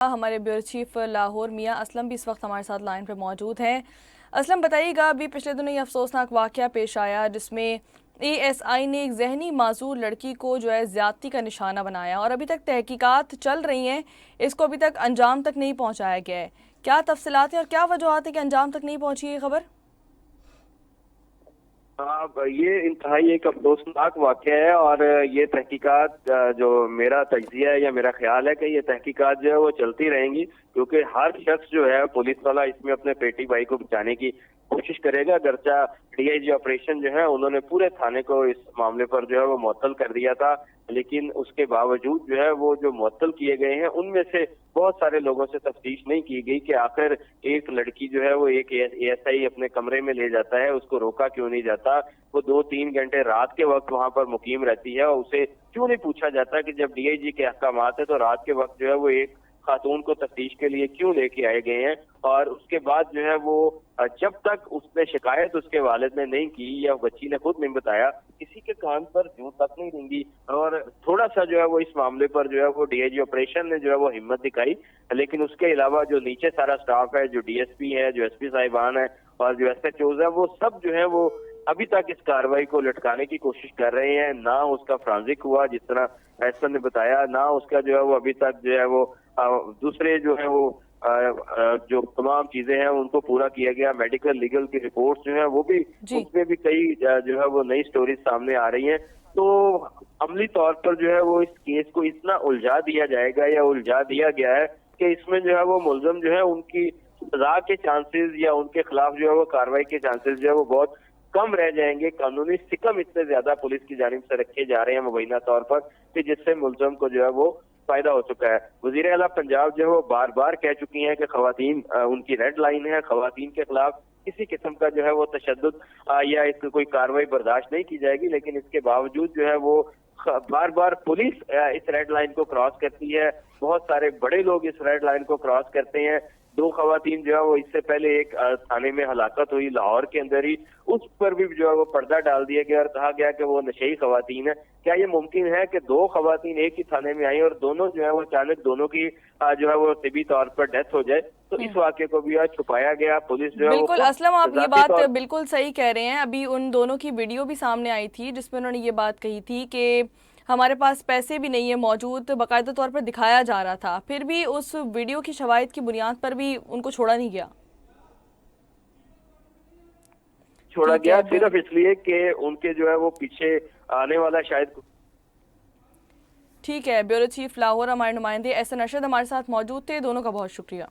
हमारे bureau chief Lahore मियां असलम भी इस वक्त हमारे साथ लाइन पर मौजूद हैं। असलम बताइएगा, अभी पिछले दिनों ये अफसोसनाक वाक़या पेश आया जिसमें एएसआई ने एक जहनी माजूर लड़की को जो है ज़्यादती का निशाना बनाया और अभी तक तहकीकात चल रही हैं, इसको अभी तक अंजाम तक नहीं पहुँचाया गया है। क्या तफसीलात हैं और क्या वजूहत है कि अंजाम तक नहीं पहुँची ये खबर? ये इंतहाई एक अफसोसनाक वाक़या है और ये तहकीकात जो मेरा तज्जिया है या मेरा ख्याल है कि ये तहकीकात जो है वो चलती रहेंगी, क्योंकि हर शख्स जो है पुलिस वाला इसमें अपने पेटी भाई को बचाने की कोशिश करेगा। गर्चा डीआईजी ऑपरेशन जो है उन्होंने पूरे थाने को इस मामले पर जो है वो मुअत्तल कर दिया था, लेकिन उसके बावजूद जो है वो जो मुअत्तल किए गए हैं उनमें से बहुत सारे लोगों से तफ्तीश नहीं की गई कि आखिर एक लड़की जो है वो एक एएसआई अपने कमरे में ले जाता है, उसको रोका क्यों नहीं जाता। वो 2-3 घंटे रात के वक्त वहां पर मुकीम रहती है और उसे क्यों नहीं पूछा जाता कि जब डीआईजी के अहकामात है तो रात के वक्त जो है वो एक खातून को तफ्तीश के लिए क्यों लेके आए गए हैं। और उसके बाद जो है वो जब तक उसने शिकायत उसके वालिद ने नहीं की या बच्ची ने खुद नहीं बताया, किसी के कान पर जूं तक नहीं रेंगी। और थोड़ा सा जो है वो इस मामले पर जो है वो डीआईजी ऑपरेशन ने जो है वो हिम्मत दिखाई, लेकिन उसके अलावा जो नीचे सारा स्टाफ है, जो डीएसपी है, जो एसपी साहिबान है और जो एसएचओज है, वो सब जो है वो अभी तक इस कार्रवाई को लटकाने की कोशिश कर रहे हैं। ना उसका फ्रांजिक हुआ जिस तरह एसपी ने बताया, ना उसका जो है वो अभी तक जो है वो दूसरे जो है वो जो तमाम चीजें हैं उनको पूरा किया गया। मेडिकल लीगल की रिपोर्ट्स जो है वो भी, उसमें भी कई जो है वो नई स्टोरीज सामने आ रही हैं। तो अमली तौर पर जो है वो इस केस को इतना उलझा दिया जाएगा या उलझा दिया गया है कि इसमें जो है वो मुलजम जो है उनकी सजा के चांसेस या उनके खिलाफ जो है वो कार्रवाई के चांसेस जो है वो बहुत कम रह जाएंगे। कानूनी सिकम इतने ज्यादा पुलिस की जानिब से रखे जा रहे हैं मुबैना तौर पर कि जिससे मुलजम को जो है वो फायदा हो चुका है। वजीर आला पंजाब जो है वो बार बार कह चुकी हैं कि खवातीन उनकी रेड लाइन है, खवातीन के खिलाफ किसी किस्म का जो है वो तशद्दुद या इस कोई कार्रवाई बर्दाश्त नहीं की जाएगी। लेकिन इसके बावजूद जो है वो बार बार पुलिस इस रेड लाइन को क्रॉस करती है। बहुत सारे बड़े लोग इस रेड लाइन को क्रॉस करते हैं। 2 खवातीन जो है वो इससे पहले एक थाने में हलाकत हुई लाहौर के अंदर ही, उस पर भी जो है वो पर्दा डाल दिया गया और कहा गया कि वो नशेई खवातीन है। क्या ये मुमकिन है कि 2 खवातीन एक ही थाने में आई और दोनों जो है वो अचानक दोनों की जो है वो तिबी तौर पर डेथ हो जाए? तो इस वाक्य को भी आज छुपाया गया। पुलिस जो है वो बिल्कुल असलम, आप ये बात तौर बिल्कुल सही कह रहे हैं। अभी उन दोनों की वीडियो भी सामने आई थी जिसमें उन्होंने ये बात कही थी कि हमारे पास पैसे भी नहीं है मौजूद, बाकायदा तौर पर दिखाया जा रहा था, फिर भी उस वीडियो की शवाहिद की बुनियाद पर भी उनको छोड़ा नहीं गया। छोड़ा गया सिर्फ इसलिए कि उनके जो है वो पीछे आने वाला शायद। ठीक है, ब्यूरो चीफ लाहौर हमारे नुमाइंदे एहसन अरशद हमारे साथ मौजूद थे, दोनों का बहुत शुक्रिया।